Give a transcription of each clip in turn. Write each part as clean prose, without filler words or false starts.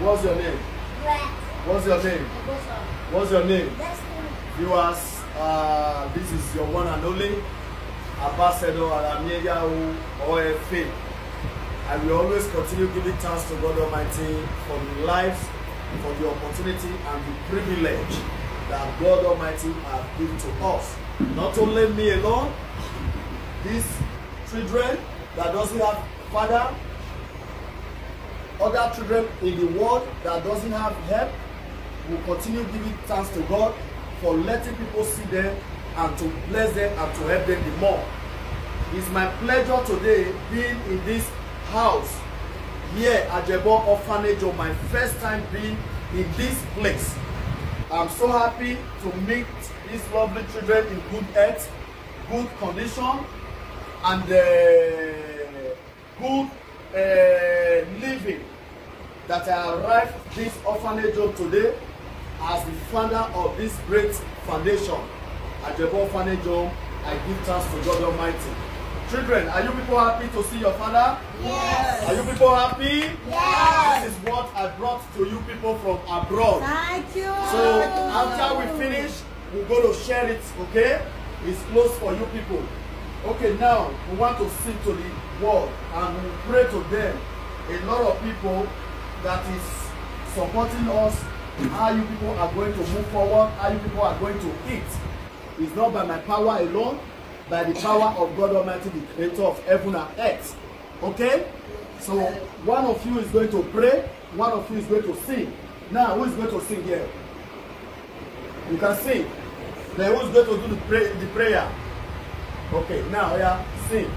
What's your name? What's your name? What's your name? Viewers, this is your one and only Ambassador Aramieyahu OFA. I will always continue giving thanks to God Almighty for the lives, for the opportunity and the privilege that God Almighty has given to us. Not only me alone, these children that doesn't have father, other children in the world that doesn't have help, will continue giving thanks to God for letting people see them and to bless them and to help them the more. It's my pleasure today being in this house here at Ajebo Orphanage, on my first time being in this place. I'm so happy to meet these lovely children in good health, good condition, and good living, that I arrived this orphanage home today as the founder of this great foundation, Ajebo Orphanage Home. I give thanks to God Almighty. Children, are you people happy to see your father? Yes. Are you people happy? Yes. This is what I brought to you people from abroad. Thank you. So after we finish, we're going to share it, okay? It's closed for you people. Okay, now we want to sing to the world and we pray to them. A lot of people that is supporting us, how you people are going to move forward, how you people are going to eat. It's not by my power alone, by the power of God Almighty, the creator of heaven and earth. Okay? So one of you is going to pray, one of you is going to sing. Now, who is going to sing here? You can sing. Then who is going to do the prayer? Okay, now, yeah, sing.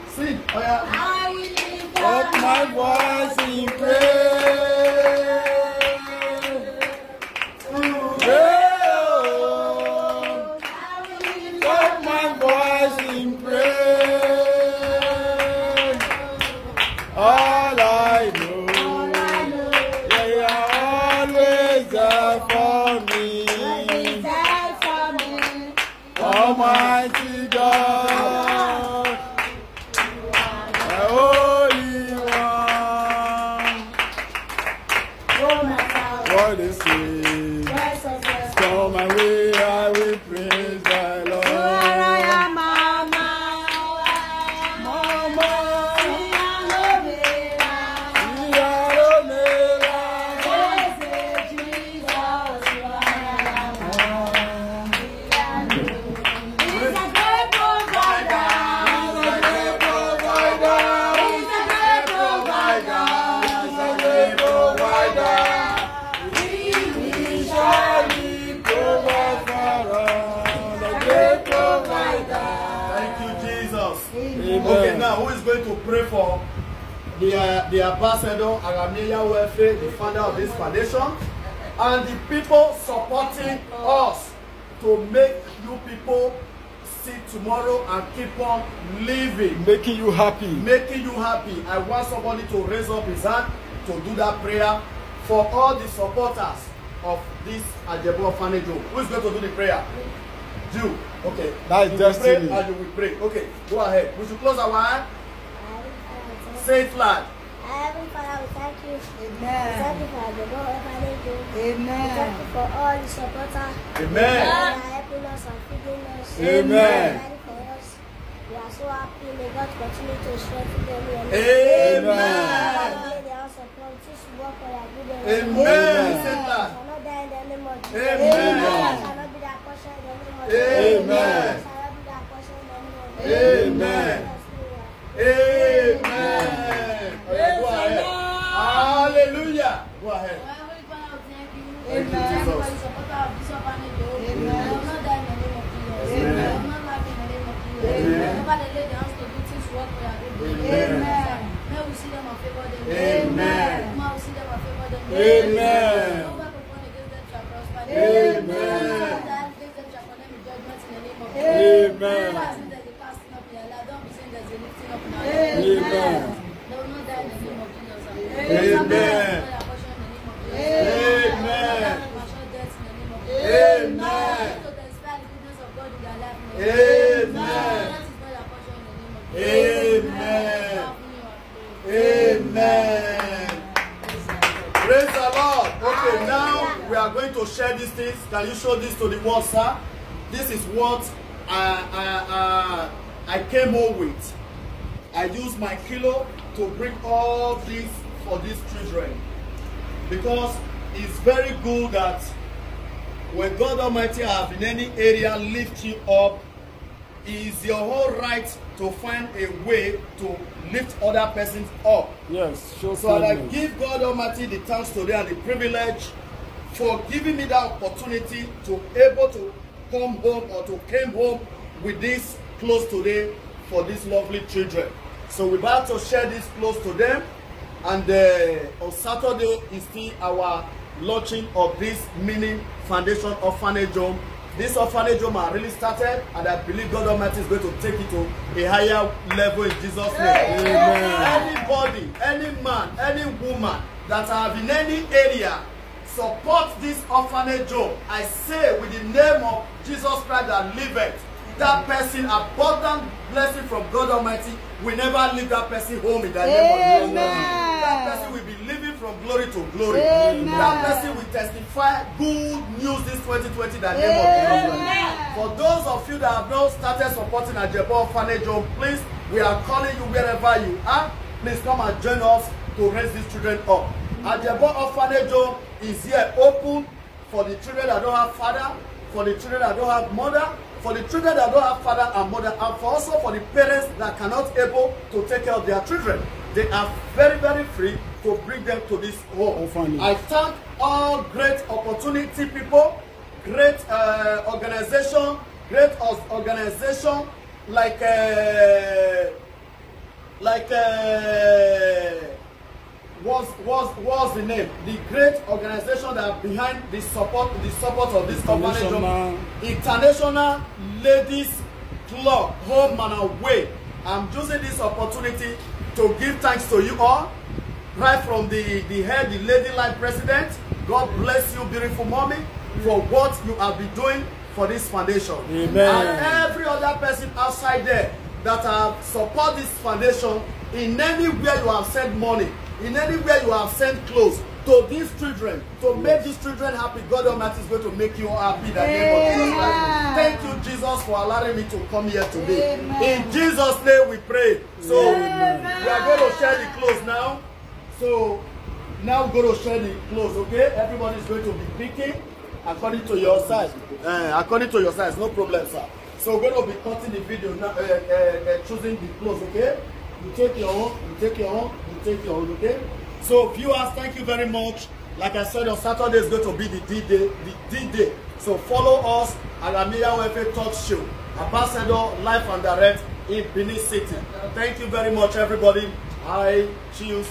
Sing. Oh, yeah. I will lift Up my voice in prayer. Up my voice in prayer. All I know, they are always there for me. Almighty God, the Holy One, what is it? Come my way, I will praise thy Lord. Okay, now who is going to pray for the Ambassador Aramieyahu OFA, the founder of this foundation, and the people supporting us to make you people see tomorrow and keep on living, making you happy. Making you happy. I want somebody to raise up his hand to do that prayer for all the supporters of this Ajebo Orphanage Home. Who is going to do the prayer? You. Okay. That is destiny. And you will pray. Okay, go ahead. We should close our eye. Say it loud. Heavenly Father, we thank you. Amen. Thank you for the God Orphanage Home. Amen. Thank you for all the supporters. Amen. That are helping us and feeding us. Amen. For us. We are so happy. May God continue to strengthen them. Amen. May they also continue to work for your good. Amen. Say I that. shall not die in the name of Jesus. Amen. I shall not be that portion in the name of Jesus. Amen. I shall not be that portion in the name of Jesus. Amen. Amen. Okay, go ahead. Hallelujah. Go ahead. Thank you, Jesus. Amen. to share these things. Can you show this to the world, sir? This is what I came home with. I use my kilo to bring all this for these children. Because it's very good that when God Almighty have in any area lift you up, it's your whole right to find a way to lift other persons up. Yes, sure. So I give God Almighty the thanks today and the privilege for giving me that opportunity to able to come home or to came home with this clothes today for these lovely children. So we're about to share these clothes to them, and on Saturday is still our launching of this mini foundation orphanage home. This orphanage home has really started, and I believe God Almighty is going to take it to a higher level in Jesus' name. Amen. Anybody, any man, any woman that have in any area support this orphanage home, I say with the name of Jesus Christ that liveth, that person abundant blessing from God Almighty will never leave that person home in the name of Jesus. That person will be living from glory to glory. Amen. That person will testify good news this 2020 in the name of Jesus. For those of you that have not started supporting Ajebo Orphanage Home, please, we are calling you wherever you are. Please come and join us to raise these children up. Ajebo Orphanage Home is here open for the children that don't have father, for the children that don't have mother, for the children that don't have father and mother, and for also for the parents that cannot able to take care of their children. They are very, very free to bring them to this home. I thank all great opportunity people, great organization like what's the name? The great organization that are behind the support of this company, International Ladies Club, Home and Away. I'm using this opportunity to give thanks to you all, right from the head, the Ladyline President. God bless you, beautiful mommy, for what you have been doing for this foundation. Amen. And every other person outside there that have support this foundation, in anywhere you have sent money, in anywhere you have sent clothes to these children, to make these children happy, God Almighty is going to make you happy. The name of Jesus Christ. Thank you, Jesus, for allowing me to come here today. Amen. In Jesus' name we pray. So we are going to share the clothes now. So now we're going to share the clothes, okay? Everybody is going to be picking according to your size. According to your size, no problem, sir. So we're going to be cutting the video now, choosing the clothes, okay? You take your own, you take your own, you take your own, okay? So viewers, thank you very much. Like I said, on Saturday is going to be the D-Day. So follow us at Amiya Wefe Talk Show, Ambassador Live and Direct in Benin City. Thank you very much, everybody. Hi, cheers.